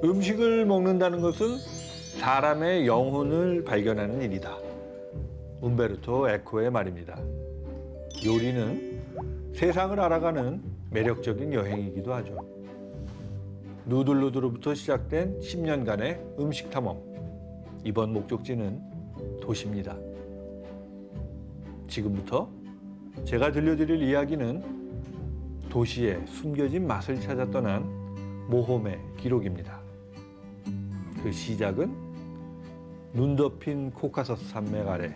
음식을 먹는다는 것은 사람의 영혼을 발견하는 일이다. 움베르토 에코의 말입니다. 요리는 세상을 알아가는 매력적인 여행이기도 하죠. 누들루드로부터 시작된 10년간의 음식 탐험. 이번 목적지는 도시입니다. 지금부터 제가 들려드릴 이야기는 도시의 숨겨진 맛을 찾아 떠난 모험의 기록입니다. 그 시작은 눈 덮인 코카서스 산맥 아래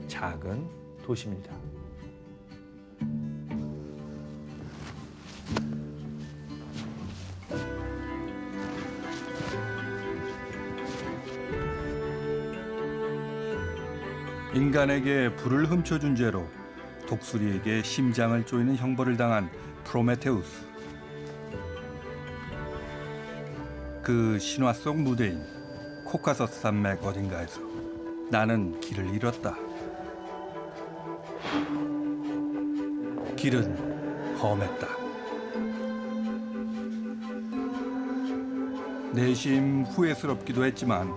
작은 도시입니다. 인간에게 불을 훔쳐준 죄로 독수리에게 심장을 조이는 형벌을 당한 프로메테우스. 그 신화 속 무대인 코카서스 산맥 어딘가에서 나는 길을 잃었다. 길은 험했다. 내심 후회스럽기도 했지만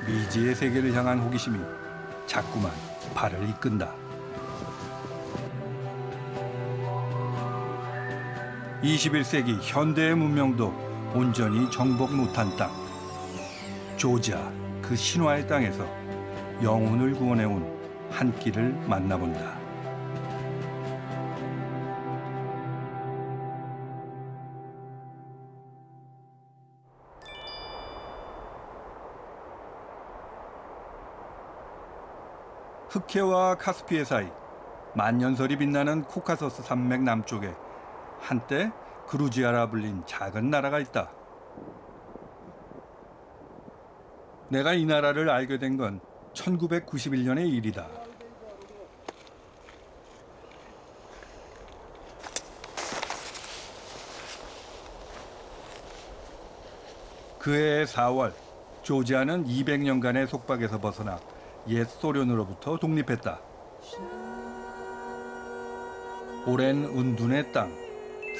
미지의 세계를 향한 호기심이 자꾸만 발을 이끈다. 21세기 현대의 문명도 온전히 정복 못한 땅. 조지아, 그 신화의 땅에서 영혼을 구원해온 한 끼를 만나본다. 흑해와 카스피해 사이 만년설이 빛나는 코카서스 산맥 남쪽에 한때 그루지아라 불린 작은 나라가 있다. 내가 이 나라를 알게 된 건 1991년의 일이다. 그해 4월, 조지아는 200년간의 속박에서 벗어나 옛 소련으로부터 독립했다. 오랜 운둔의 땅,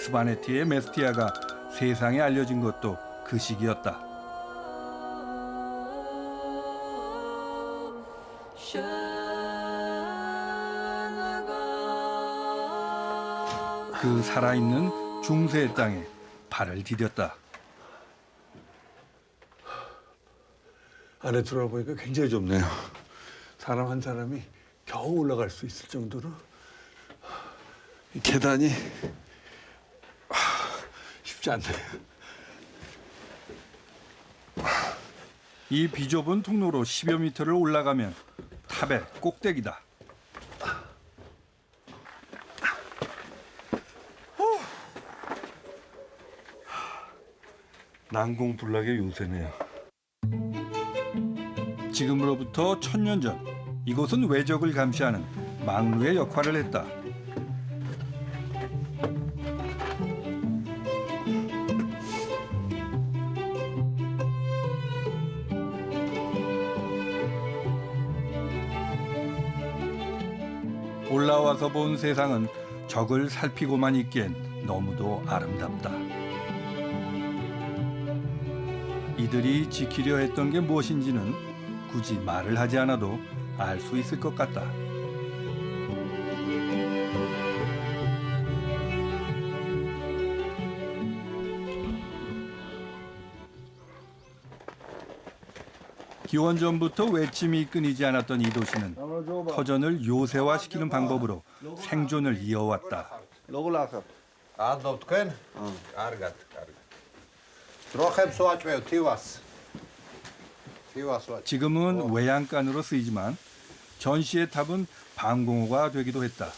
스바네티의 메스티아가 세상에 알려진 것도 그 시기였다. 그 살아있는 중세의 땅에 발을 디뎠다. 안에 들어가 보니까 굉장히 좁네요. 사람 한 사람이 겨우 올라갈 수 있을 정도로 이 계단이 쉽지 않네요. 이 비좁은 통로로 10여 미터를 올라가면 탑의 꼭대기다. 난공불락의 요새네요. 지금으로부터 1000년 전 이곳은 외적을 감시하는 망루의 역할을 했다. 올라와서 본 세상은 적을 살피고만 있기엔 너무도 아름답다. 이들이 지키려 했던 게 무엇인지는 굳이 말을 하지 않아도 알 수 있을 것 같다. 기원전부터 외침이 끊이지 않았던 이 도시는 터전을 요새화시키는 방법으로 생존을 이어왔다. 지금은 외양간으로 쓰이지만 전시의 탑은 방공호가 되기도 했다.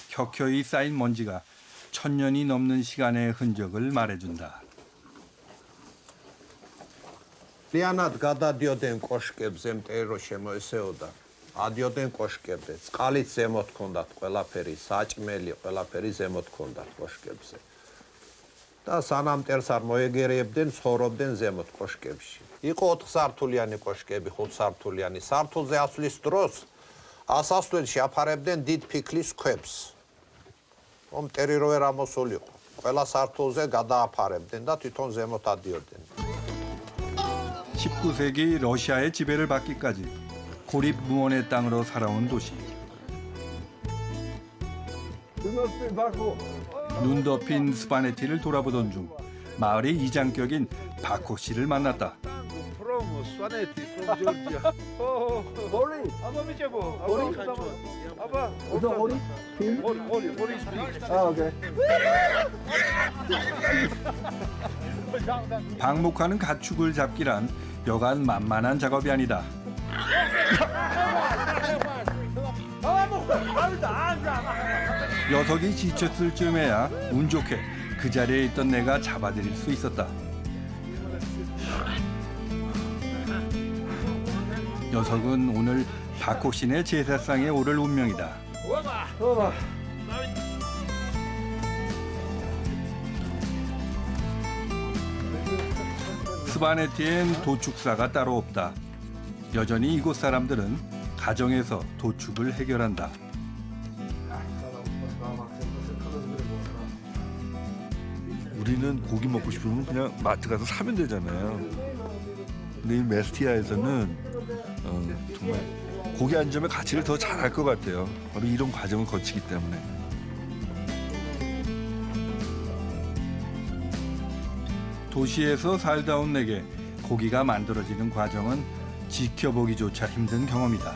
켜켜이 쌓인 먼지가 1000년이 넘는 시간의 흔적을 말해준다. Լիանად գադադիոդեն կոշկებზე մտերո შემოესეოდა. Ադիոդեն կոշկებზე. წყალით ზემოთ ქონდათ ყველაფერი, საჭმელი ყველაფერი ზემოთ ქონდათ კოშკებზე. და სანამ მტერს არ მოეგერიებდნენ, ცხოვრობდნენ ზემოთ კოშკებში. იყო 4 სართულიანი კოშკები, 5 სართულიანი. სართულზე ასვლის დროს ასასვლელში აფარებდნენ დიდ ფიქლის ქვებს. რომ მტერი რო ვერ ამოსულიყო. ყველა სართულზე გადააფარებდნენ და თვითონ ზემოთ ადიოდნენ. 19세기 러시아의 지배를 받기까지 고립 무원의 땅으로 살아온 도시. 눈 덮인 스파네티를 돌아보던 중 마을의 이장격인 바코 씨를 만났다. 방목하는 가축을 잡기란 여간 만만한 작업이 아니다. 녀석이 지쳤을 즈음에야 운 좋게 그 자리에 있던 내가 잡아들일 수 있었다. 녀석은 오늘 박호신의 제사상에 오를 운명이다. 스바네티엔 도축사가 따로 없다. 여전히 이곳 사람들은 가정에서 도축을 해결한다. 우리는 고기 먹고 싶으면 그냥 마트 가서 사면 되잖아요. 근데 이 메스티아에서는 정말 고기 한 점의 가치를 더 잘 알 것 같아요. 바로 이런 과정을 거치기 때문에. 도시에서 살다 온 내게 고기가 만들어지는 과정은 지켜보기조차 힘든 경험이다.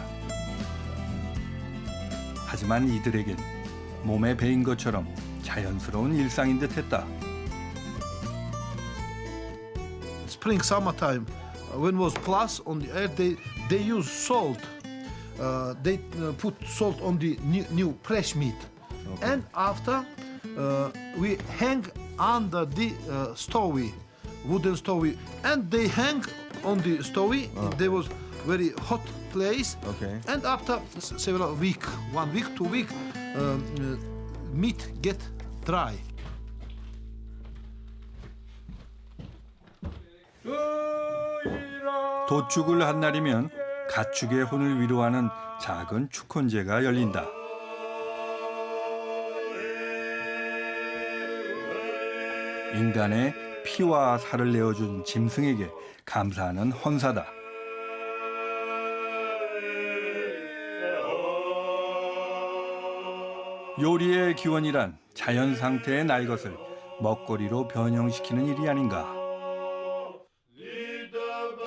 하지만 이들에겐 몸에 배인 것처럼 자연스러운 일상인 듯했다. Spring, summertime, when was plus on the air, they use salt. They put salt on the new fresh meat, and after we hang under the stove, wooden stove, and they hang on the stove. There was very hot place, and after several week, 1 week, 2 week, meat get dry. 도축을 한 날이면 가축의 혼을 위로하는 작은 축혼제가 열린다. 인간의 피와 살을 내어준 짐승에게 감사하는 헌사다. 요리의 기원이란 자연 상태의 날 것을 먹거리로 변형시키는 일이 아닌가.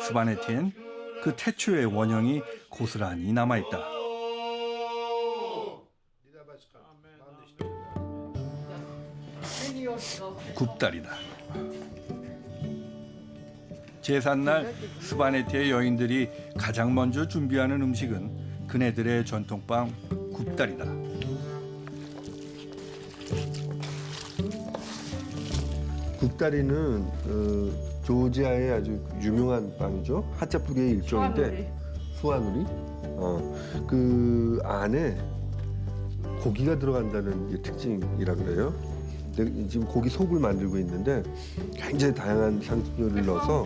스바네티엔 그 태초의 원형이 고스란히 남아있다. 굽다리다. 제삿날 스바네티의 여인들이 가장 먼저 준비하는 음식은 그네들의 전통빵 굽다리다. 굽다리는 조지아의 아주 유명한 빵이죠. 핫자푸기의 일종인데 수아누리. 그 안에 고기가 들어간다는 게 특징이라 그래요. 근데 지금 고기 속을 만들고 있는데 굉장히 다양한 향신료를 넣어서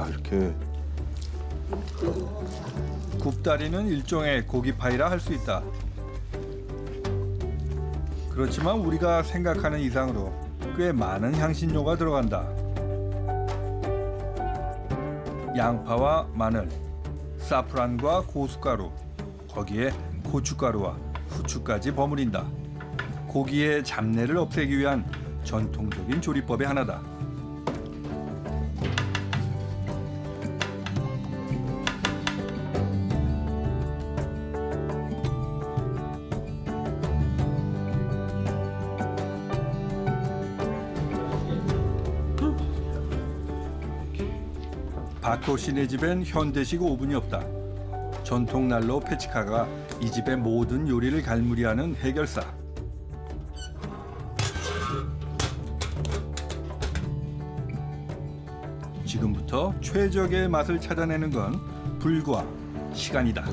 이렇게 굽다리는 일종의 고기파이라 할 수 있다. 그렇지만 우리가 생각하는 이상으로 꽤 많은 향신료가 들어간다. 양파와 마늘, 사프란과 고춧가루, 거기에 고춧가루와 후추까지 버무린다. 고기의 잡내를 없애기 위한 전통적인 조리법의 하나다. 바코 씨네 집엔 현대식 오븐이 없다. 전통 난로 페치카가 이 집의 모든 요리를 갈무리하는 해결사. 지금부터 최적의 맛을 찾아내는 건 불과 시간이다.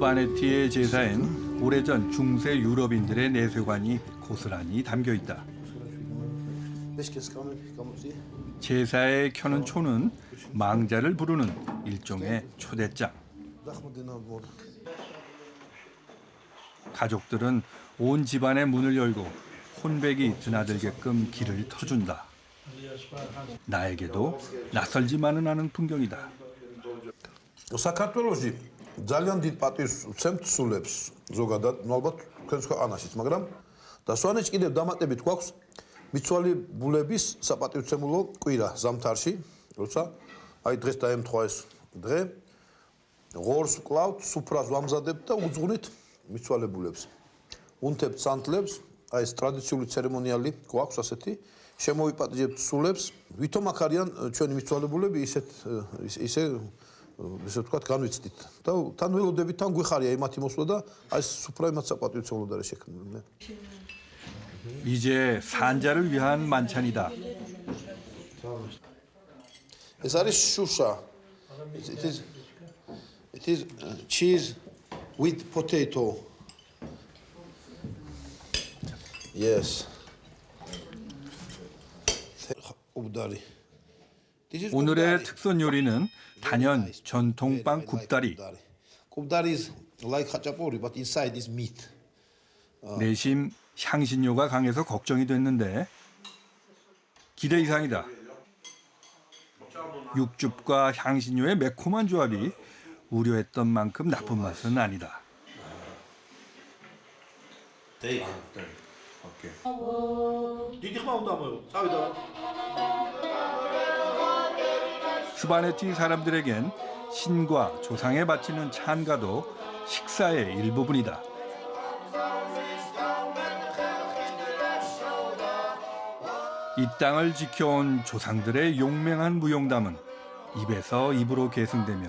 스파네티의 제사엔 오래전 중세 유럽인들의 내세관이 고스란히 담겨 있다. 제사에 켜는 초는 망자를 부르는 일종의 초대장. 가족들은 온 집안의 문을 열고 혼백이 드나들게끔 길을 터준다. 나에게도 낯설지만은 않은 풍경이다. საქართველოში ძალიან დიდ პატივს ვცემთ სულებს ზოგადად, ну ალბათ თქვენს ქვეყანაშიც, მაგრამ და სვანეთში კიდევ დამატებით გვაქვს მიცვალი ბულების საპატივცემულო კვირა ზამთარში, როცა აი დღეს დაემთხვა ეს დღე, ღორს ვკლავთ, სუფრას ვამზადებთ და უძღვნით მიცვალებულებს. უნთებთ სანთლებს, აი ეს ტრადიციული ცერემონიალი გვაქვს ასეთი, შემოვიპატიჟებთ სულებს, ვითომ აქ არიან ჩვენი მიცვალებულები ისე ვთქვათ, განვიცდით. და თან ველოდებით თან გვიხარია იმათი მოსვლა და აი სუფრა იმათ საპატივცემულოდ არის შექმნილი. 이제 산자를 위한 만찬이다. ეს არის შუშა. It is cheese with potato. Yes. 굽다리. 오늘의 특선 요리는 단연 전통빵 굽다리. 굽다리 is like khachapuri, but inside is meat. 내심 향신료가 강해서 걱정이 됐는데 기대 이상이다. 육즙과 향신료의 매콤한 조합이 우려했던 만큼 나쁜 맛은 아니다. 스파네티 사람들에겐 신과 조상에 바치는 찬가도 식사의 일부분이다. 이 땅을 지켜온 조상들의 용맹한 무용담은 입에서 입으로 계승되며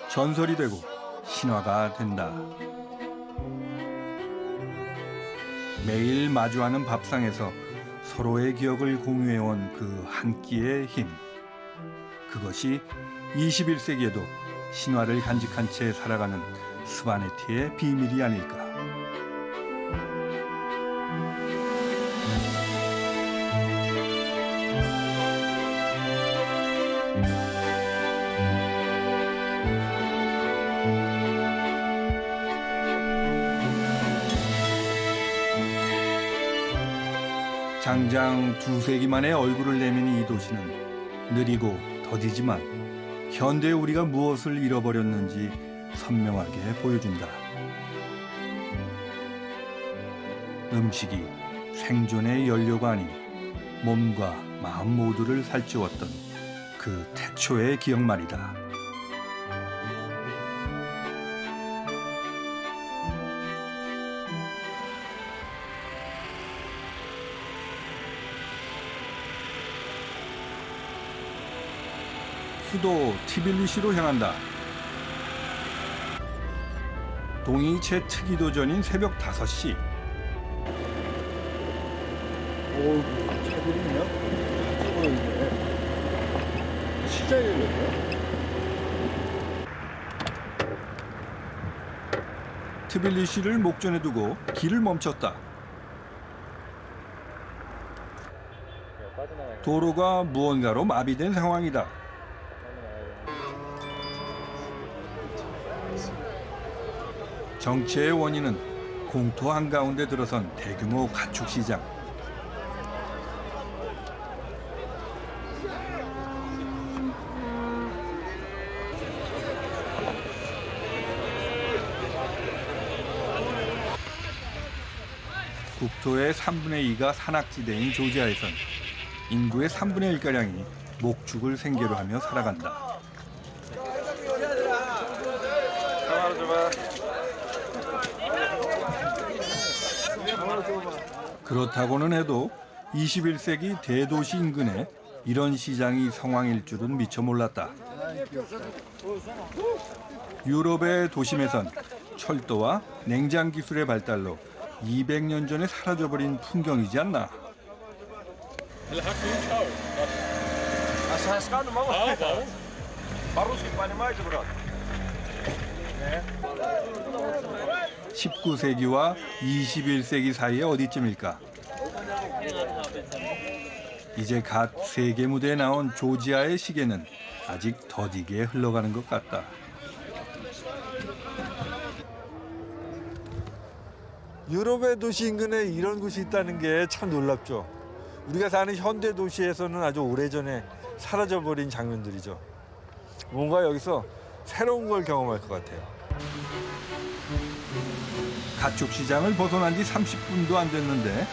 전설이 되고 신화가 된다. 매일 마주하는 밥상에서 서로의 기억을 공유해온 그 한 끼의 힘. 그것이 21세기에도 신화를 간직한 채 살아가는 스파네티의 비밀이 아닐까. 장장 2세기 만에 얼굴을 내민 이 도시는 느리고 더디지만 현대의 우리가 무엇을 잃어버렸는지 선명하게 보여준다. 음식이 생존의 연료가 아닌 몸과 마음 모두를 살찌웠던 그 태초의 기억 말이다. 수도 티빌리시로 향한다. 동이 채 트기도 전인 새벽 5시. 오, 차들이냐? 차들인데. 진짜 열렸네. 티빌리시를 목전에 두고 길을 멈췄다. 도로가 무언가로 마비된 상황이다. 정체의 원인은 공터 한가운데 들어선 대규모 가축 시장. 국토의 3분의 2가 산악지대인 조지아에선 인구의 3분의 1가량이 목축을 생계로 하며 살아간다. 그렇다고는 해도 21세기 대도시 인근에 이런 시장이 성황일 줄은 미처 몰랐다. 유럽의 도심에선 철도와 냉장 기술의 발달로 200년 전에 사라져버린 풍경이지 않나. 19세기와 21세기 사이에 어디쯤일까? 이제 갓 세계 무대에 나온 조지아의 시계는 아직 더디게 흘러가는 것 같다. 유럽의 도시 인근에 이런 곳이 있다는 게 참 놀랍죠. 우리가 사는 현대 도시에서는 아주 오래전에 사라져버린 장면들이죠. 뭔가 여기서 새로운 걸 경험할 것 같아요. 가축 시장을 벗어난 지 30분도 안 됐는데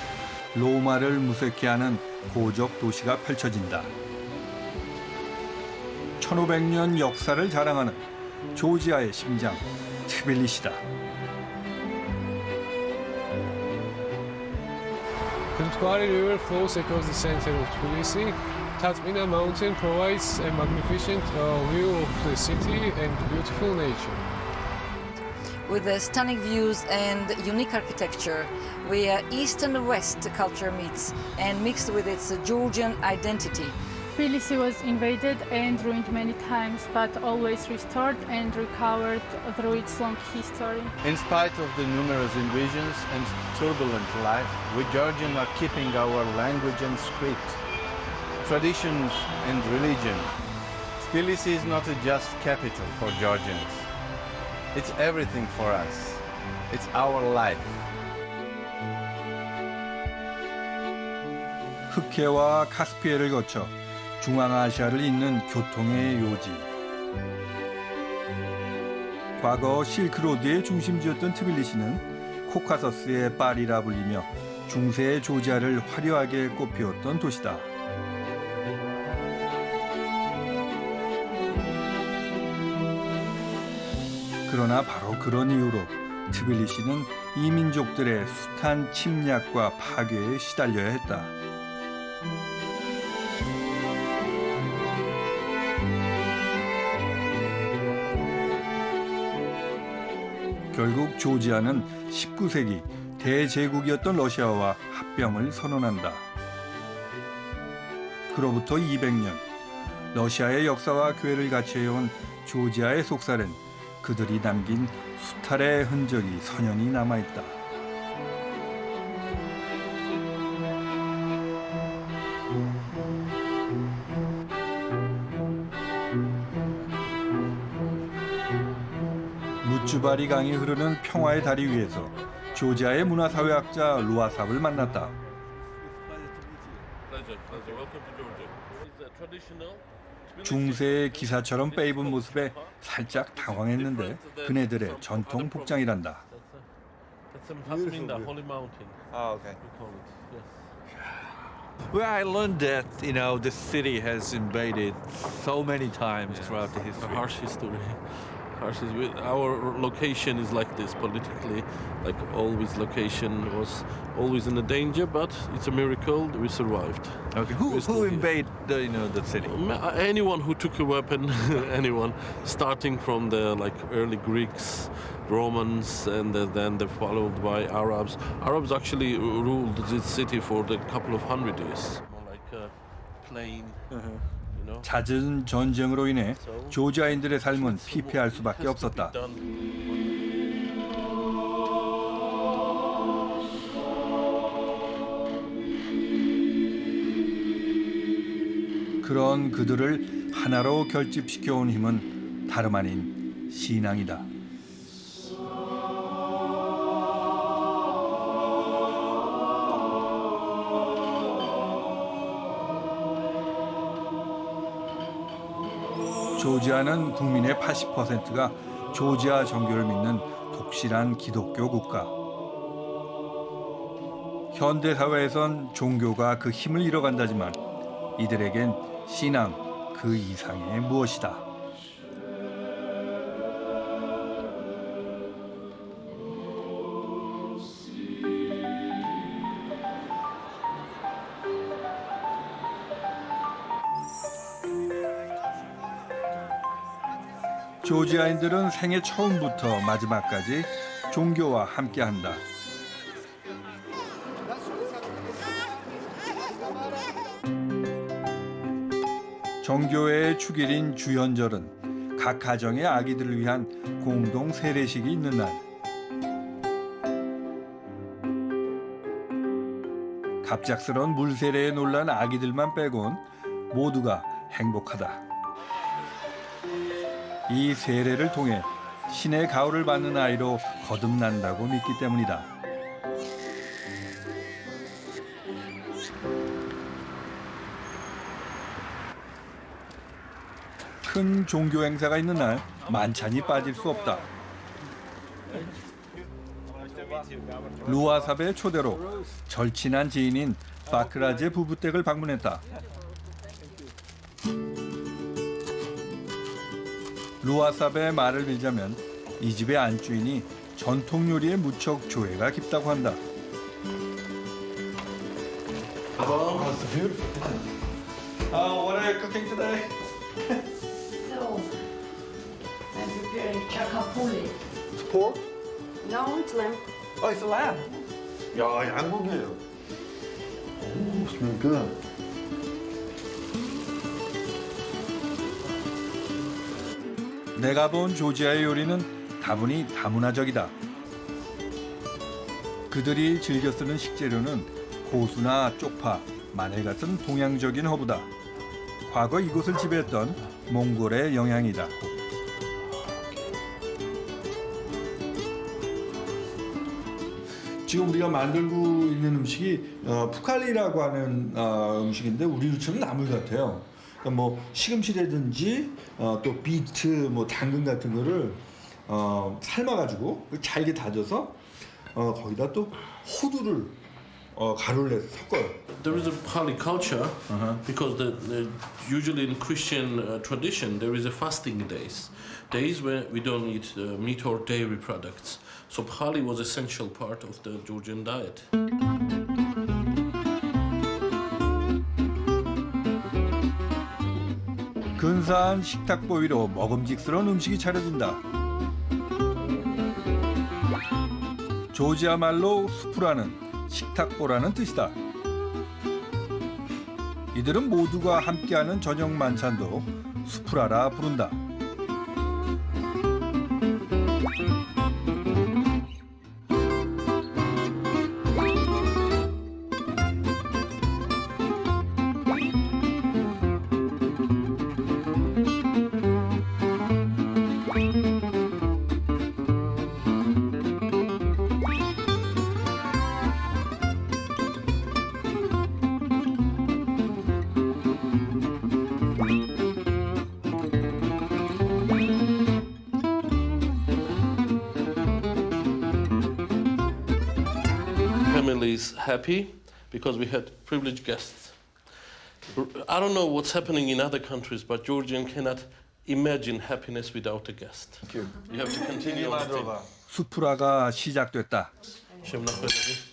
로마를 무색해 하는 고적 도시가 펼쳐진다. 1500년 역사를 자랑하는 조지아의 심장, 트빌리시다. The Mtwari River flows across the center of Tbilisi. Tatmina Mountain provides a magnificent view of the city and beautiful nature. With the stunning views and unique architecture, where East and West culture meets and mixed with its Georgian identity. Tbilisi was invaded and ruined many times, but always restored and recovered through its long history. In spite of the numerous invasions and turbulent life, we Georgians are keeping our language and script, traditions and religion. Tbilisi is not a just capital for Georgians. It's everything for us. It's our life. 흑해와 카스피해를 거쳐 중앙아시아를 잇는 교통의 요지. 과거 실크로드의 중심지였던 트빌리시는 코카서스의 파리라 불리며 중세의 조지아를 화려하게 꽃피웠던 도시다. 그러나 바로 그런 이유로 트빌리시는 이민족들의 숱한 침략과 파괴에 시달려야 했다. 결국 조지아는 19세기 대제국이었던 러시아와 합병을 선언한다. 그로부터 200년, 러시아의 역사와 교회를 같이 해온 조지아의 속살엔 그들이 남긴 수탈의 흔적이 선연히 남아있다. 무쭈바리 강이 흐르는 평화의 다리 위에서 조지아의 문화사회학자 루아삽을 만났다. 중세의 기사처럼 빼입은 모습에 살짝 당황했는데 그네들의 전통 복장이란다. Well, I learned that, the city has invaded so many times throughout the history. Harsh history. Our location is like this politically, like always location was always in a danger, but it's a miracle we survived. Okay, who invaded the city? Anyone who took a weapon, anyone, starting from the early Greeks, Romans, and then they're followed by Arabs. Arabs actually ruled this city for a couple of hundred years. More like a plain. 잦은 전쟁으로 인해 조지아인들의 삶은 피폐할 수밖에 없었다. 그런 그들을 하나로 결집시켜온 힘은 다름 아닌 신앙이다. 조지아는 국민의 80%가 조지아 정교를 믿는 독실한 기독교 국가. 현대 사회에선 종교가 그 힘을 잃어간다지만 이들에겐 신앙 그 이상의 무엇이다. 조지아인들은 생애 처음부터 마지막까지 종교와 함께한다. 정교회의 축일인 주현절은 각 가정의 아기들을 위한 공동 세례식이 있는 날. 갑작스러운 물세례에 놀란 아기들만 빼곤 모두가 행복하다. 이 세례를 통해 신의 가호를 받는 아이로 거듭난다고 믿기 때문이다. 큰 종교 행사가 있는 날 만찬이 빠질 수 없다. 루아삽의 초대로 절친한 지인인 바크라제 부부 댁을 방문했다. 루아삽의 말을 빌자면 이 집의 안주인이 전통 요리에 무척 조예가 깊다고 한다. What are you cooking today? So, I'm preparing chakapuli. pork? No, it's lamb. Oh, it's a lamb. 야, 양고기예요. 오, smell good. 내가 본 조지아의 요리는 다분히 다문화적이다. 그들이 즐겨 쓰는 식재료는 고수나 쪽파, 마늘 같은 동양적인 허브다. 과거 이곳을 지배했던 몽골의 영향이다. 지금 우리가 만들고 있는 음식이 푸칼리라고 하는 음식인데 우리로처럼 나물 같아요. 그러니까 뭐 시금치라든지 또 비트, 뭐 당근 같은 거를 삶아가지고 잘게 다져서 거기다 또 호두를 가루를 내서 섞어요. There is a Pali culture because usually in Christian tradition there is a fasting days where we don't eat meat or dairy products. So Pali was essential part of the Georgian diet. 근사한 식탁보위로 먹음직스러운 음식이 차려진다. 조지아 말로 수프라는 식탁보라는 뜻이다. 이들은 모두가 함께하는 저녁 만찬도 수프라라 부른다. Families happy because we had privileged guests. I don't know what's happening in other countries, but Georgian cannot imagine happiness without a guest. You have to continue on the thing. 수프라가 시작됐다. Chef Nachmanovic.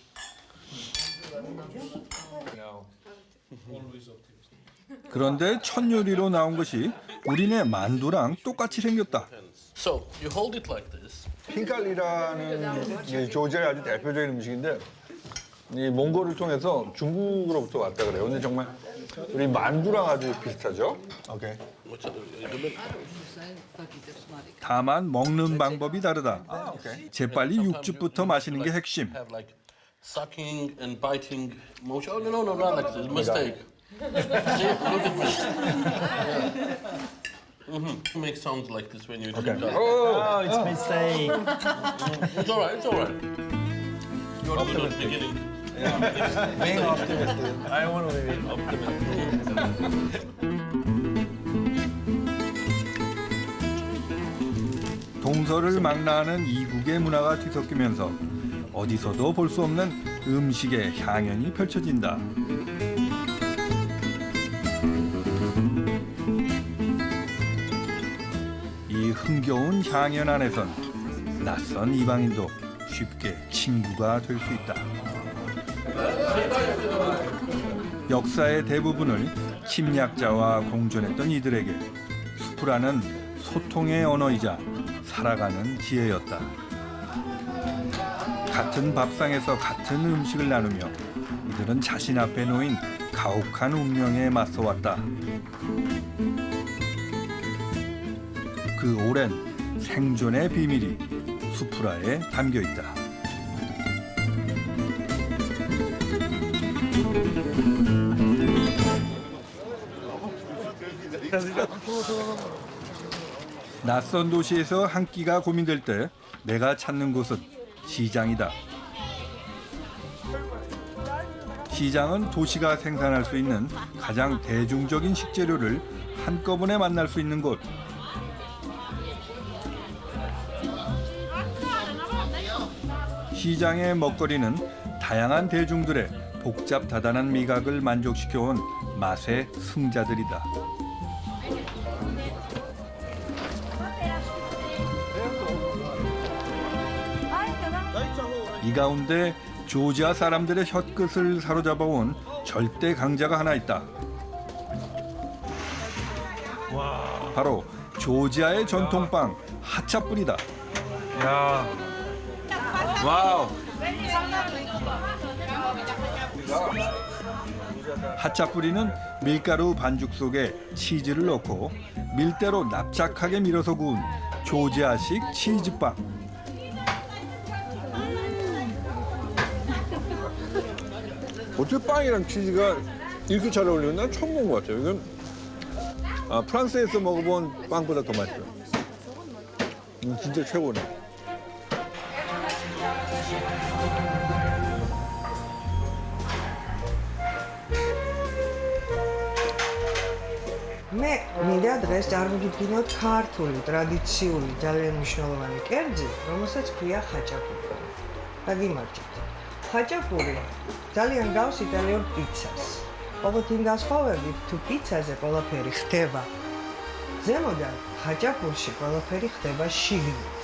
그런데 첫 요리로 나온 것이 우리네 만두랑 똑같이 생겼다. So you hold it like this. 핑칼리라는 이 조지아의 아주 대표적인 음식인데 이 몽골을 통해서 중국으로부터 왔다 그래요. 근데 정말 우리 만두랑 아주 비슷하죠? 오케이. 다만 먹는 방법이 다르다. 재빨리 육즙부터 마시는 게 핵심. Have like sucking and biting motion. Oh no, not like this. Mistake. See, look at me. Yeah. Make sounds like this when you do that. Oh, it's mistake. It's all right. It's all right. You're good at the beginning. Being optimistic. I want to be Optimistic. 동서를 망라하는 이국의 문화가 뒤섞이면서 어디서도 볼 수 없는 음식의 향연이 펼쳐진다. 이 흥겨운 향연 안에선 낯선 이방인도 쉽게 친구가 될 수 있다. 역사의 대부분을 침략자와 공존했던 이들에게 수프라는 소통의 언어이자 살아가는 지혜였다. 같은 밥상에서 같은 음식을 나누며 이들은 자신 앞에 놓인 가혹한 운명에 맞서왔다. 그 오랜 생존의 비밀이 수프라에 담겨 있다. 낯선 도시에서 한 끼가 고민될 때 내가 찾는 곳은 시장이다. 시장은 도시가 생산할 수 있는 가장 대중적인 식재료를 한꺼번에 만날 수 있는 곳. 시장의 먹거리는 다양한 대중들의 복잡 다단한 미각을 만족시켜온 맛의 승자들이다. 이 가운데 조지아 사람들의 혀끝을 사로잡아온 절대 강자가 하나 있다. 바로 조지아의 전통빵 하차뿌리다. 야. 와우. 하차뿌리는 밀가루 반죽 속에 치즈를 넣고 밀대로 납작하게 밀어서 구운 조지아식 치즈빵. 어떻게 빵이랑 치즈가 이렇게 잘 어울리는 난 처음 본 것 같아요. 이건 프랑스에서 먹어본 빵보다 더 맛있어요. 진짜 최고네. მე მინდა დღეს წარმოგიდგინოთ ქართული ტრადიციული ძალიან მნიშვნელოვანი კერძი, რომელსაც ქვია ხაჭაპური. დაგიმარჯვეთ. ხაჭაპური ძალიან გავს იტალიურ პიცას. ყოველთ იმ განსხვავებით, თუ პიცაზე ყველაფერი ხდება ზემოდან, ხაჭაპურში ყველაფერი ხდება შიგნით.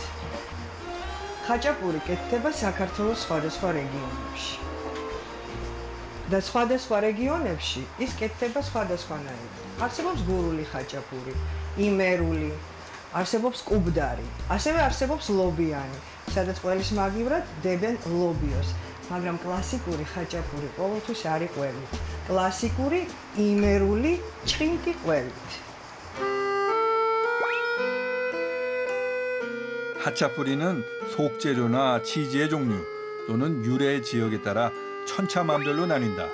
ხაჭაპური კეთდება საქართველოს სხვადასხვა რეგიონებში. და სხვადასხვა რეგიონებში ის კეთდება სხვადასხვანაირად. არსებობს გურული ხაჭაპური, იმერული, არსებობს კუბდარი, ასევე არსებობს ლობიანი, სადაც ყველის მაგივრად დებენ ლობიოს, მაგრამ კლასიკური ხაჭაპური ყოველთვის არის ყველით. კლასიკური იმერული ჭყინტი ყველით. 하차뿌리는 속재료나 치즈의 종류 또는 유래 지역에 따라 천차만별로 나뉜다.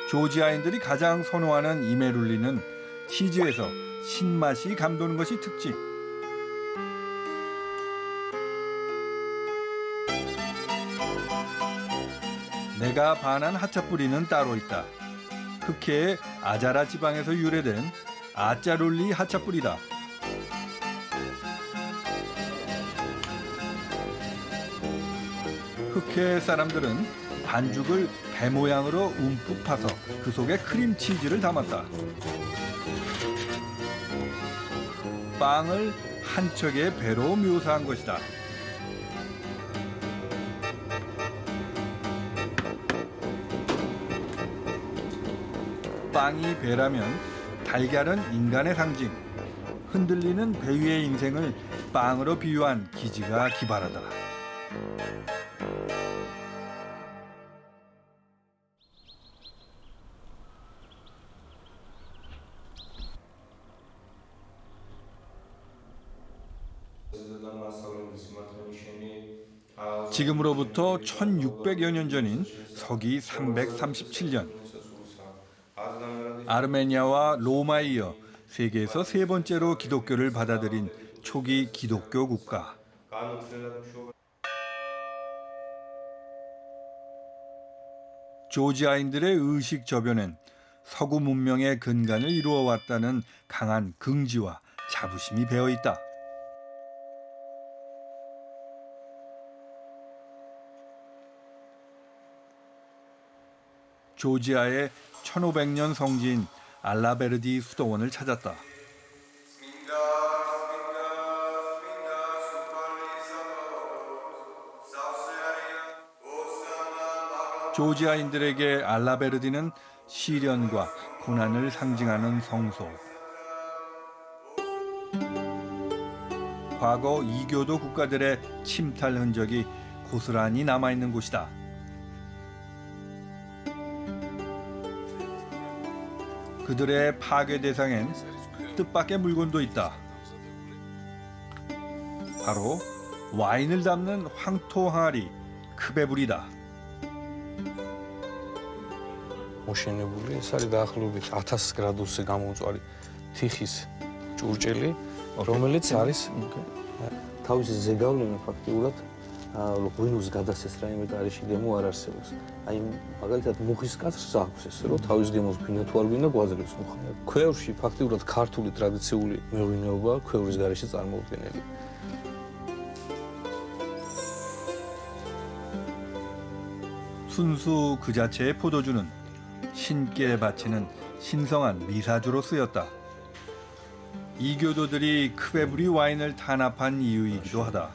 조지아인들이 가장 선호하는 이메룰리는 치즈에서 신맛이 감도는 것이 특징. 내가 반한 하차뿌리는 따로 있다. 흑해의 아자라 지방에서 유래된 아짜룰리 하차뿌리다. 흑해 사람들은 반죽을 배 모양으로 움푹 파서 그 속에 크림치즈를 담았다. 빵을 한 척의 배로 묘사한 것이다. 빵이 배라면 달걀은 인간의 상징. 흔들리는 배 위의 인생을 빵으로 비유한 기지가 기발하다. 지금으로부터 1600여 년 전인 서기 337년 아르메니아와 로마에 이어 세계에서 세 번째로 기독교를 받아들인 초기 기독교 국가. 조지아인들의 의식 저변엔 서구 문명의 근간을 이루어왔다는 강한 긍지와 자부심이 배어 있다. 조지아의 1500년 성지인 알라베르디 수도원을 찾았다. 조지아인들에게 알라베르디는 시련과 고난을 상징하는 성소. 과거 이교도 국가들의 침탈 흔적이 고스란히 남아있는 곳이다. 그들의 파괴 대상엔 뜻밖의 물건도 있다. 바로 와인을 담는 황토 항아리 크베불이다. მოშენებული. ეს არის დაახლოებით 1000 გრადუსზე გამომწვარი თიხის ჭურჭელი, რომელიც არის თავისი ზეგავლენა ფაქტიურად ღვინოს გადასცეს რაიმე გარეშე გემო არ არსებობს. აი მაგალითად მუხის კაცს აქვს ეს, რომ თავის გემოს გვინა თუ არ გვინა გვაძლევს მუხა. ქვევრში ფაქტიურად ქართული ტრადიციული მეღვინეობა ქვევრის გარეშე წარმოუდგენელი. 순수 그 자체의 포도주는 신께 바치는 신성한 미사주로 쓰였다. 이교도들이 크베브리 와인을 탄압한 이유이기도 하다.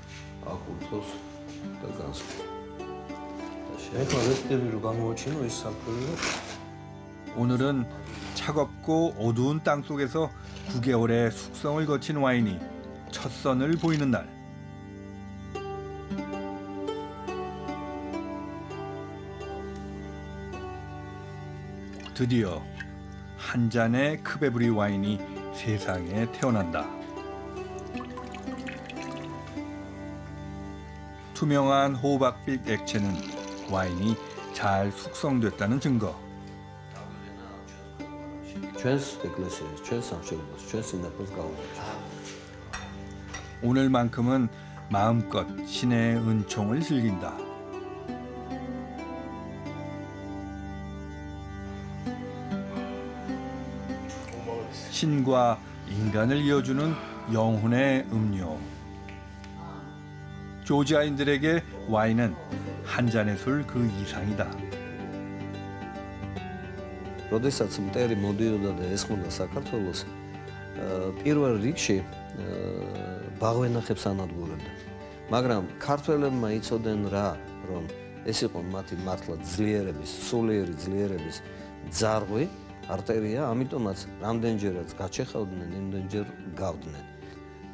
오늘은 차갑고 어두운 땅 속에서 9개월의 숙성을 거친 와인이 첫 선을 보이는 날. 드디어 한 잔의 크베브리 와인이 세상에 태어난다. 투명한 호박빛 액체는 와인이 잘 숙성됐다는 증거. 오늘만큼은 마음껏 신의 은총을 즐긴다. 신과 인간을 이어주는 영혼의 음료. 조지아인들에게 와인은 한 잔의 술 그 이상이다. როდესაც მტერი მოდიოდა და ესხმოდა საქართველოს, პირველ რიგში ბაღვენახებს ანადგურებდა. მაგრამ ქართველებმა იცოდნენ რა, რომ ეს იყო მათი მართლა ძლიერების, სულიერი ძლიერების ძარღვი, არტერია, ამიტომაც რამდენჯერაც გაჩეხავდნენ, იმდენჯერ გავდნენ.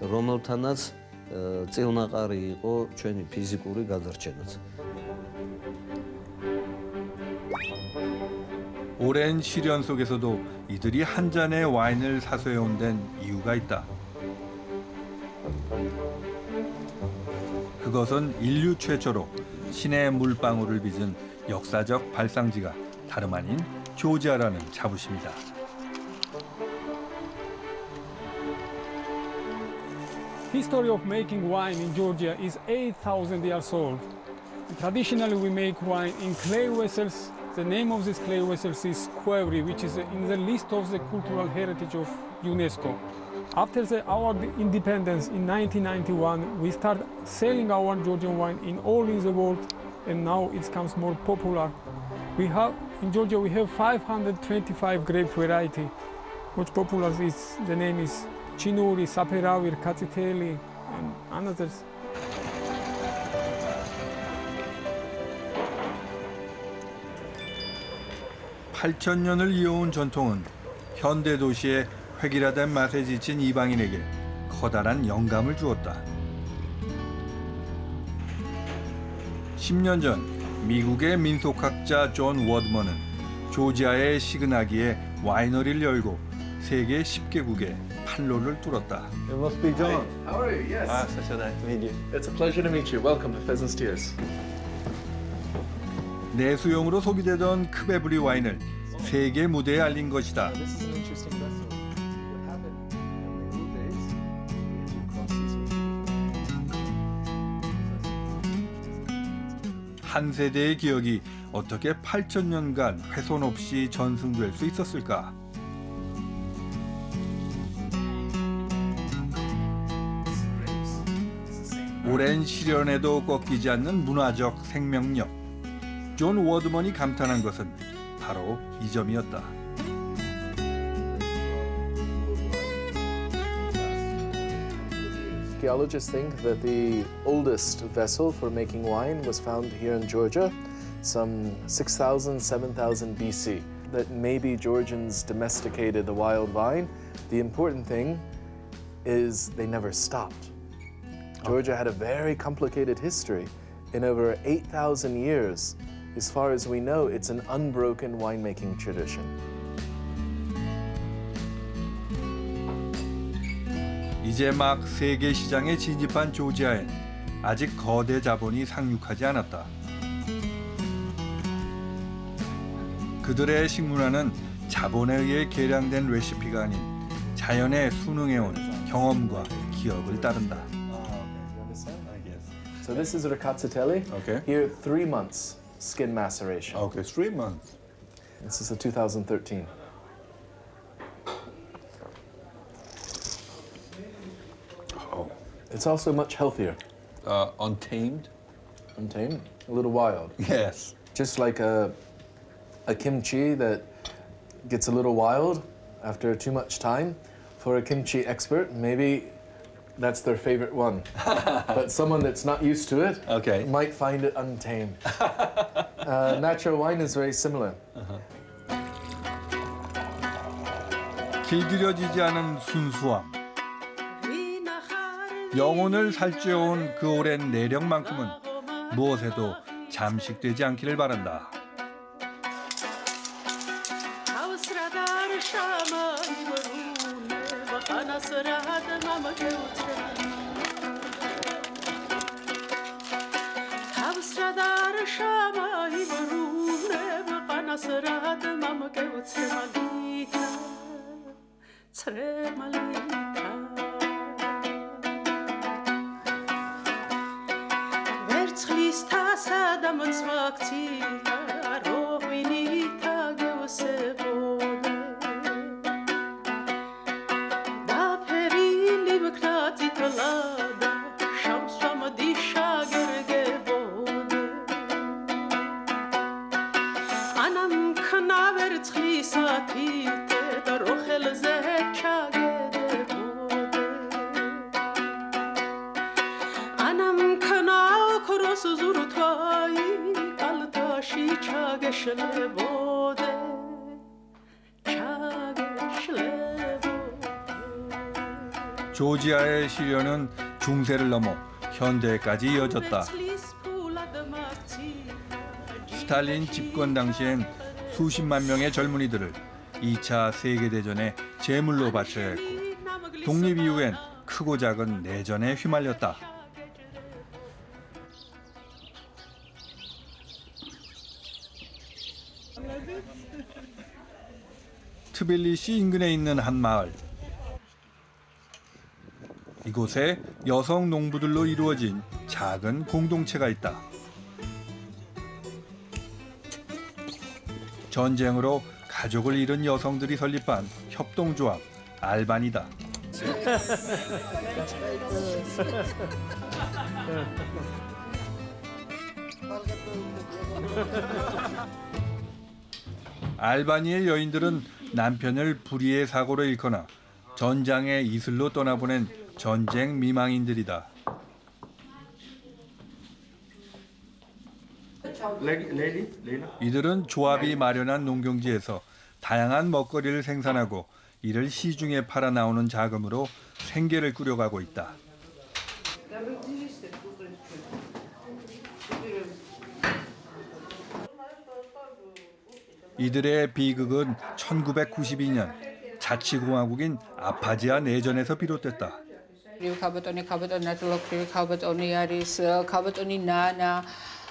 რომელთანაც წილნაყარი იყო ჩვენი ფიზიკური გადარჩენაც. 오랜 시련 속에서도 이들이 한 잔의 와인을 사서해온 데는 이유가 있다. 그것은 인류 최초로 신의 물방울을 빚은 역사적 발상지가 다름 아닌 조지아라는 자부심이다. History of making wine in Georgia is 8,000 years old. Traditionally, we make wine in clay vessels. The name of these clay vessels is Kvevri, which is in the list of the cultural heritage of UNESCO. After our independence in 1991, we start selling our Georgian wine in all in the world, and now it becomes more popular. In Georgia, we have 525 grape variety. Most popular is the name is Chinuri, Saperavir, Katsiteli, and others. (8,000년을) 이어온 전통은 현대 도시의 획일화된 맛에 지친 이방인에게 커다란 영감을 주었다. 10년 전 미국의 민속학자 존 워드먼은 조지아의 시그나기에 와이너리를 열고 세계 10개국에 판로를 뚫었다. It must be John. Hi, how are you? Yes. Such a nice to meet you. It's a pleasure to meet you. Welcome to Pheasant's Tears. 내수용으로 소비되던 크베브리 와인을 세계 무대에 알린 것이다. This is an interesting vessel. What happened in the old days is you cross this 한 세대의 기억이 어떻게 8,000년간 훼손 없이 전승될 수 있었을까? 오랜 시련에도 꺾이지 않는 문화적 생명력. 존 워드먼이 감탄한 것은 바로 이 점이었다. Archaeologists think that the oldest vessel for making wine was found here in Georgia, some 6,000, 7,000 BC. That maybe Georgians domesticated the wild vine. The important thing is they never stopped. Georgia had a very complicated history. In over 8,000 years, as far as we know, it's an unbroken winemaking tradition. 이제 막 세계 시장에 진입한 조지아엔 아직 거대 자본이 상륙하지 않았다. 그들의 식문화는 자본에 의해 계량된 레시피가 아닌 자연에 순응해온 경험과 기억을 따른다. So this is ricottatelli. Okay. Here, 3 months skin maceration. Okay, 3 months. This is a 2013. Oh. It's also much healthier. Untamed? Untamed? A little wild. Yes. Just like a kimchi that gets a little wild after too much time. For a kimchi expert, maybe that's their favorite one. But someone that's not used to it might find it untamed. Natural wine is very similar. 길들여지지 않은 순수함. 영혼을 살찌워온 그 오랜 내력만큼은 무엇에도 잠식되지 않기를 바란다. 조지아의 시련은 중세를 넘어 현대까지 이어졌다. 스탈린 집권 당시엔 수십만 명의 젊은이들을 2차 세계대전에 제물로 바쳐야 했고 독립 이후엔 크고 작은 내전에 휘말렸다. 트빌리시 인근에 있는 한 마을. 이곳에 여성 농부들로 이루어진 작은 공동체가 있다. 전쟁으로 가족을 잃은 여성들이 설립한 협동조합 알반이다. 알바니의 여인들은 남편을 불의의 사고로 잃거나 전장의 이슬로 떠나보낸 전쟁 미망인들이다. 이들은 조합이 마련한 농경지에서 다양한 먹거리를 생산하고 이를 시중에 팔아 나오는 자금으로 생계를 꾸려가고 있다. 이들의 비극은 1992년 자치공화국인 아파지아 내전에서 비롯됐다. ქალბატონი ნატლოქრივი ქალბატონი არის ქალბატონი ნანა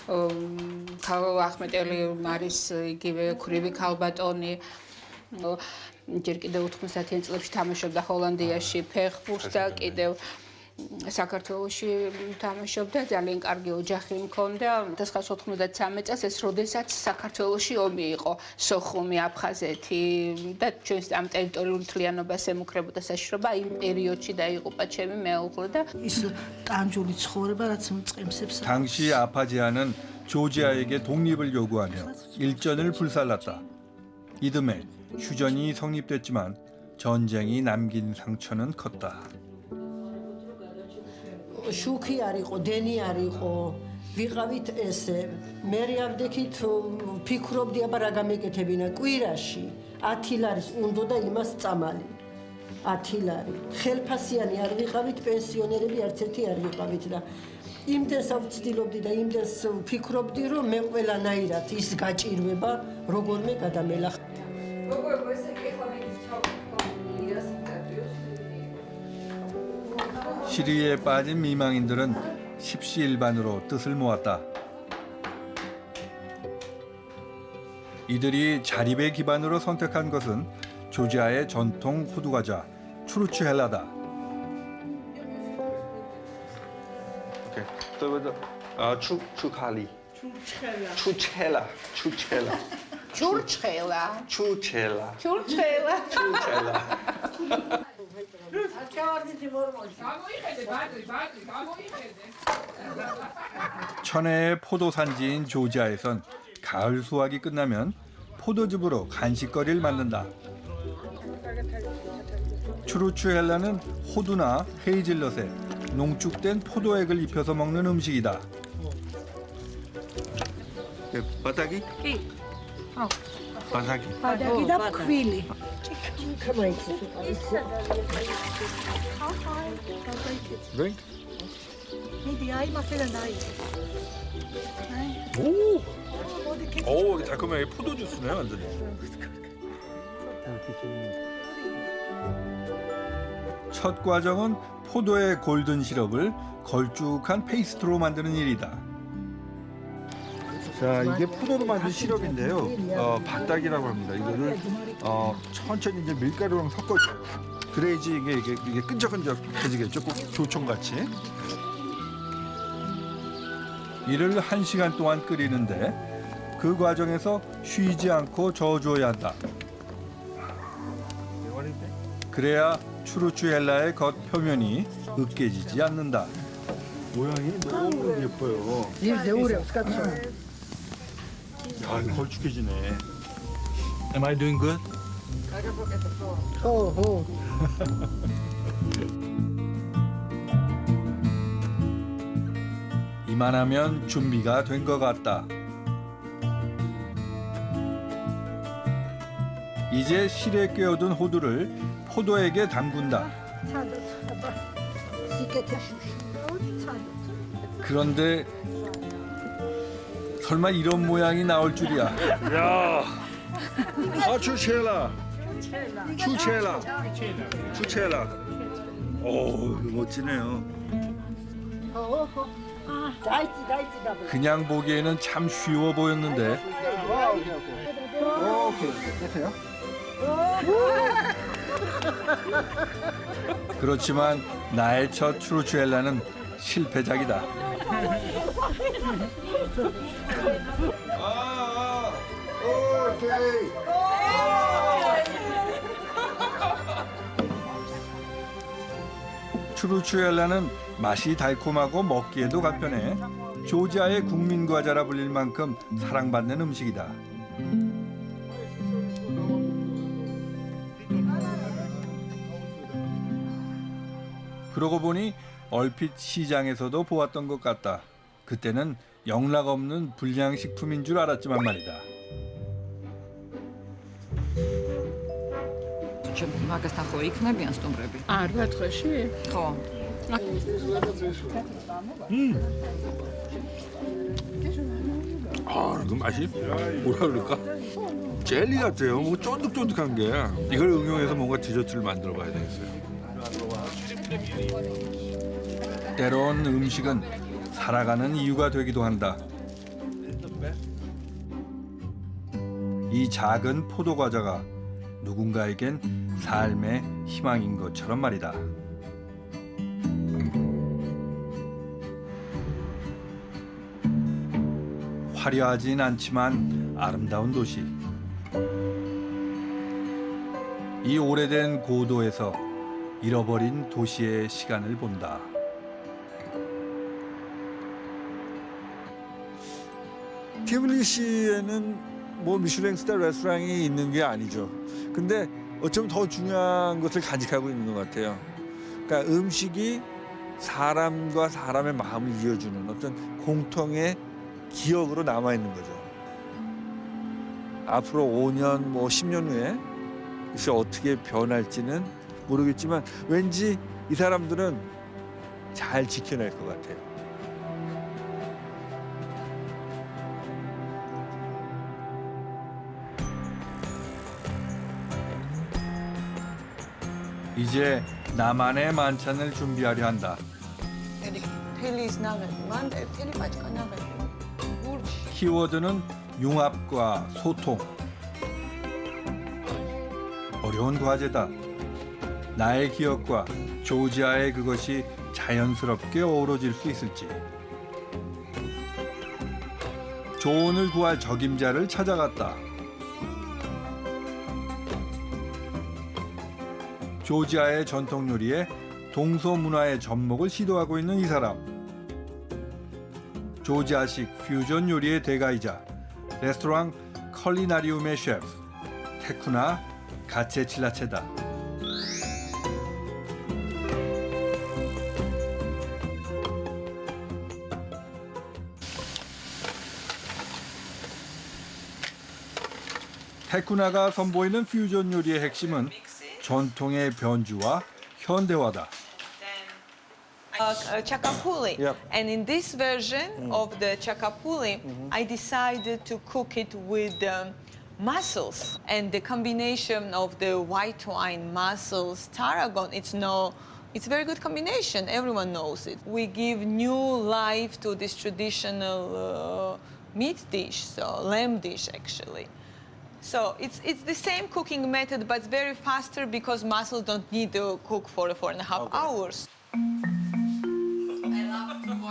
ახმეტელი არის იგივე ქრივი ქალბატონი ჯერ კიდევ 90-იან წლებში თამაშობდა ჰოლანდიაში ფეხბურთს და კიდევ საქართველოში თამაშობდა ძალიან კარგი ოჯახი მქონდა 1993 წელს ეს როდესაც საქართველოში ომი იყო სოხუმი აფხაზეთი და ჩვენს ამ ტერიტორიულ მთლიანობას ემუქრებოდა საშიშრობა იმ პერიოდში დაიღუპა ჩემი მეუღლე და ის ტანჯული ცხოვრება რაც მწყემსებს 당시 아파지아는 조지아에게 독립을 요구하며 일전을 불살랐다. 이듬해 휴전이 성립됐지만 전쟁이 남긴 상처는 컸다. შუქი არ იყო, დენი არ იყო. ვიყავით ესე. მე ავდექით ფიქრობდი აბა რა გამეკეთებინა კვირაში 10 ლარის უნდა და იმას წამალი. 10 ლარი. ხელფასიანი არ ვიყავით, პენსიონერები არც ერთი არ ვიყავით და იმდენს ავწtildeობდი და იმდენს ვფიქრობდი რომ მე ყველანაირად ის გაჭირვება როგორმე გადამელახ. 시리에 빠진 미망인들은 십시일반으로 뜻을 모았다. 이들이 자립의 기반으로 선택한 것은 조지아의 전통 호두 과자 추루츠헬라다. 추칼리. Churchela. 추첼라. 추첼라. Churchela. 추첼라. Churchela. 추첼라. 천혜의 포도 산지인 조지아에선 가을 수확이 끝나면 포도즙으로 간식거리를 만든다. 추루츠헬라는 호두나 헤이즐넛에 농축된 포도액을 입혀서 먹는 음식이다. 바닥이? 바닥이. 바닥이다 퀴리. 가만히 있어. Drink? 미디 아이 맛이는 나이. 오, 달콤하게 포도 주스네 완전히. 첫 과정은 포도의 골든 시럽을 걸쭉한 페이스트로 만드는 일이다. 자, 이게 포도로 만든 시럽인데요. 박닥이라고 합니다. 이거를 천천히 이제 밀가루랑 섞어줘요. 그래야지 이게 끈적끈적해지겠죠. 꼭 조청같이. 이를 1시간 동안 끓이는데 그 과정에서 쉬지 않고 저어줘야 한다. 그래야 추루츠헬라의 겉 표면이 으깨지지 않는다. 모양이 너무 예뻐요. 야, 이거 걸쭉해지네. Am I doing good? 이만하면 준비가 된 것 같다. 이제 실에 꿰어둔 호두를 포도액에 담근다. 그런데 설마 이런 모양이 나올 줄이야. 야, 추첼라. 추첼라. 추첼라. 오, 이거 멋지네요. 그냥 보기에는 참 쉬워 보였는데 오케이, 됐어요? 그렇지만 나의 첫 추루츠헬라는 실패작이다. 오케이. 추루츠헬라는 맛이 달콤하고 먹기에도 간편해 조지아의 국민 과자라 불릴 만큼 사랑받는 음식이다. 그러고 보니 얼핏 시장에서도 보았던 것 같다. 그때는 영락없는 불량식품인 줄 알았지만 말이다. მაგასთან ხო იქნებიან სტუმრები? არ ვათხეში? ხო. 아, 그 맛이 뭐라 그럴까? 젤리 같아요. 뭐 쫀득쫀득한 게. 이걸 응용해서 뭔가 디저트를 만들어 봐야 되겠어요. 때론 음식은 살아가는 이유가 되기도 한다. 이 작은 포도 과자가 누군가에겐 삶의 희망인 것처럼 말이다. 화려하진 않지만 아름다운 도시. 이 오래된 고도에서 잃어버린 도시의 시간을 본다. 티빌리시에는 뭐 미슐랭 스타 레스토랑이 있는 게 아니죠. 근데 어쩌면 더 중요한 것을 간직하고 있는 것 같아요. 그러니까 음식이 사람과 사람의 마음을 이어주는 어떤 공통의 기억으로 남아 있는 거죠. 앞으로 5년, 뭐 10년 후에 글쎄 어떻게 변할지는 모르겠지만 왠지 이 사람들은 잘 지켜낼 것 같아요. 이제 나만의 만찬을 준비하려 한다. 키워드는 융합과 소통. 어려운 과제다. 나의 기억과 조지아의 그것이 자연스럽게 어우러질 수 있을지. 조언을 구할 적임자를 찾아갔다. 조지아의 전통 요리에 동서 문화의 접목을 시도하고 있는 이 사람. 조지아식 퓨전 요리의 대가이자 레스토랑 컬리나리움의 셰프 테쿠나 가체칠라체다. 테쿠나가 선보이는 퓨전 요리의 핵심은 전통의 변주와 현대화다. Chakapuli. And in this version of the chakapuli, I decided to cook it with mussels. And the combination of the white wine, mussels, tarragon, it's a very good combination. Everyone knows it. We give new life to this traditional meat dish, so lamb dish actually. So it's the same cooking method, but it's very faster because mussels don't need to cook for 4.5 hours.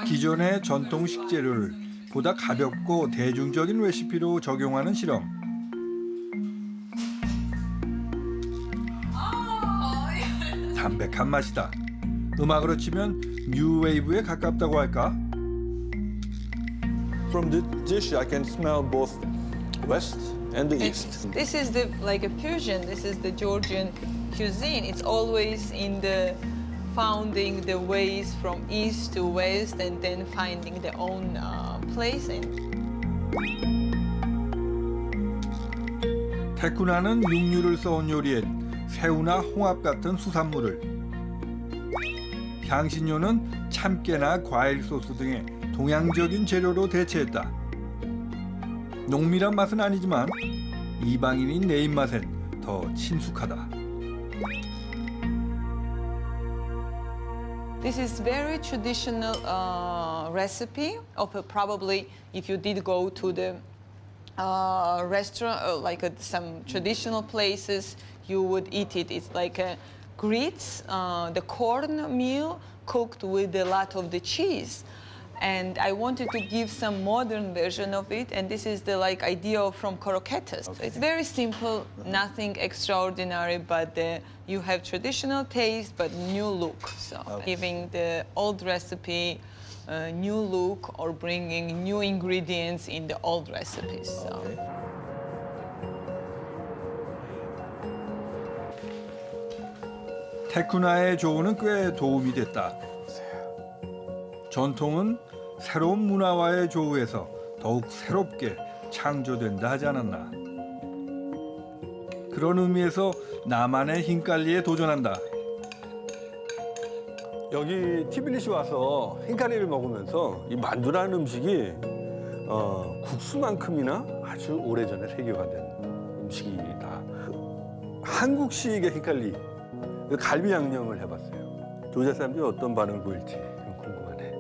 기존의 전통 식재료를 보다 가볍고 대중적인 레시피로 적용하는 실험. 담백한 맛이다. 음악으로 치면 뉴 웨이브에 가깝다고 할까? From the dish, I can smell both west and the east. This is like a fusion. This is the Georgian cuisine. It's always in the founding the ways from east to west and then finding their own place in. 테쿠나는 육류를 써온 요리에 새우나 홍합 같은 수산물을, 향신료는 참깨나 과일 소스 등의 동양적인 재료로 대체했다. 농밀한 맛은 아니지만 이방인인 내 입맛엔 더 친숙하다. This is very traditional recipe of probably if you did go to the restaurant, some traditional places, you would eat it. It's like grits, the corn meal cooked with a lot of the cheese. And I wanted to give some modern version of it, and this is the idea from croquetas. So it's very simple, nothing extraordinary, but you have traditional taste but new look. So giving the old recipe new look or bringing new ingredients in the old recipes. So. 테쿠나의 조언은 꽤 도움이 됐다. 전통은 새로운 문화와의 조우에서 더욱 새롭게 창조된다 하지 않았나. 그런 의미에서 나만의 흰칼리에 도전한다. 여기 티빌리시 와서 흰칼리를 먹으면서 이 만두라는 음식이 국수만큼이나 아주 오래전에 세계화된 음식이다. 한국식의 흰칼리, 갈비 양념을 해봤어요. 조지아 사람들이 어떤 반응을 보일지 궁금하네.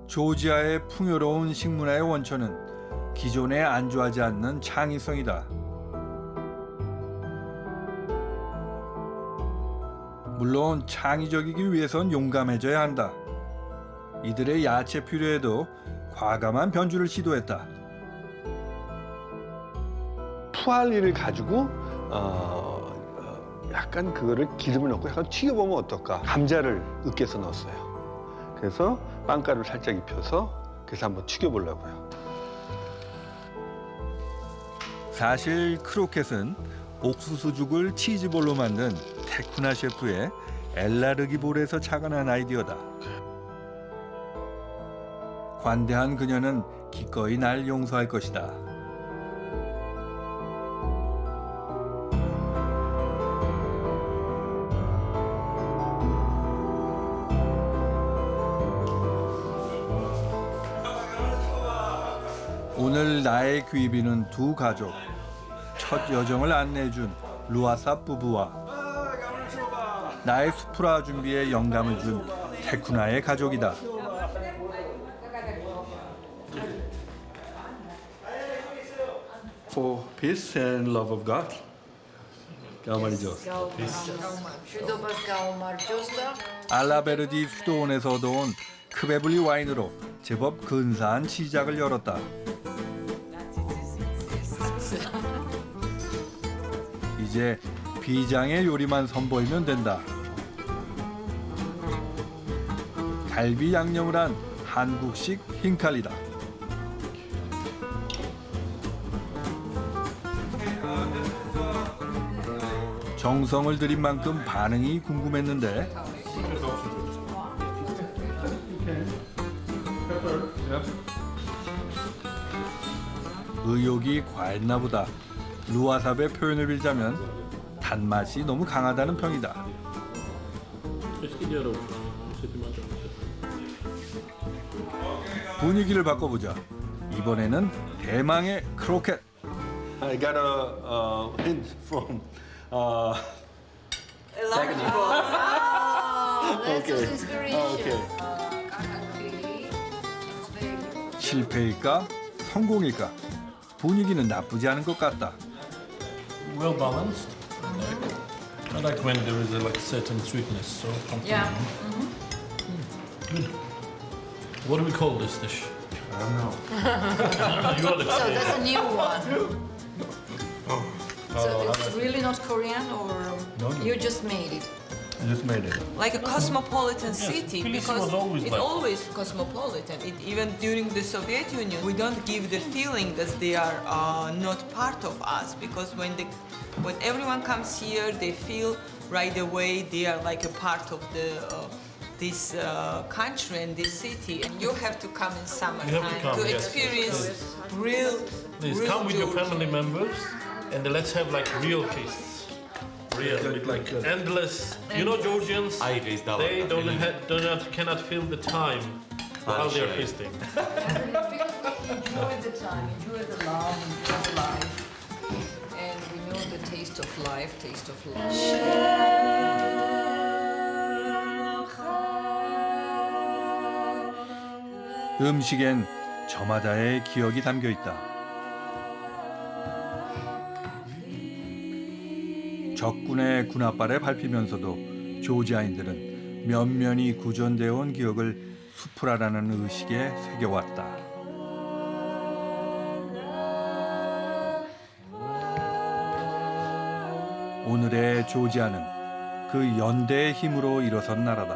조지아의 풍요로운 식문화의 원천은 기존에 안주하지 않는 창의성이다. 물론 창의적이기 위해선 용감해져야 한다. 이들의 야채 퓨레에도 과감한 변주를 시도했다. 푸알리를 가지고 약간 그거를 기름을 넣고 약간 튀겨보면 어떨까? 감자를 으깨서 넣었어요. 그래서 빵가루를 살짝 입혀서 그래서 한번 튀겨보려고요. 사실 크로켓은 옥수수죽을 치즈볼로 만든 테쿠나 셰프의 엘라르기볼에서 착안한 아이디어다. 관대한 그녀는 기꺼이 날 용서할 것이다. 오늘 나의 귀비는 두 가족. 첫 여정을 안내해준 루아사 부부와 나의 수프라 준비에 영감을 준 테쿠나의 가족이다. for peace and love of God. 가오마리죠. 알라베르디 수도원에서도 온 크베블리 와인으로 제법 근사한 시작을 열었다. 이제 비장의 요리만 선보이면 된다. 갈비 양념을 한 한국식 흰칼이다. 정성을 들인 만큼 반응이 궁금했는데 의욕이 과했나 보다. 루아삽의 표현을 빌자면 단맛이 너무 강하다는 평이다. 분위기를 바꿔보자. 이번에는 대망의 크로켓. I got a hint from 실패일까? 성공일까? 분위기는 나쁘지 않은 것 같다. Well balanced. I like when there is a certain sweetness. So Yeah. Good. What do we call this dish? I don't know. You are the So that's a new one. So Oh, it's really not Korean, or No, no. you just made it? I just made it. Like a cosmopolitan city, Tbilisi because was always it's like that. always cosmopolitan. Even during the Soviet Union, we don't give the feeling that they are not part of us, because when everyone comes here, they feel right away they are like a part of this country and this city. And you have to come in summertime come, to yes. experience Yes. real. Please real come with your Georgia. family members and let's have like real tastes. Real, with like endless. You know, Georgians, they cannot feel the time while they're feasting. Enjoy the time, enjoy the love, enjoy the life. And we know the taste of life, taste of love. 음식엔 저마다의 기억이 담겨 있다. 적군의 군홧발에 밟히면서도 조지아인들은 면면이 구전되어 온 기억을 수풀하라는 의식에 새겨왔다. 오늘의 조지아는 그 연대의 힘으로 일어선 나라다.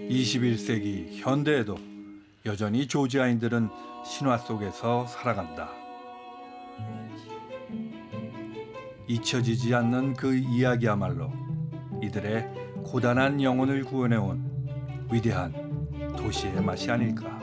(21세기) 현대에도 여전히 조지아인들은 신화 속에서 살아간다. 잊혀지지 않는 그 이야기야말로 이들의 고단한 영혼을 구원해온 위대한 도시의 맛이 아닐까.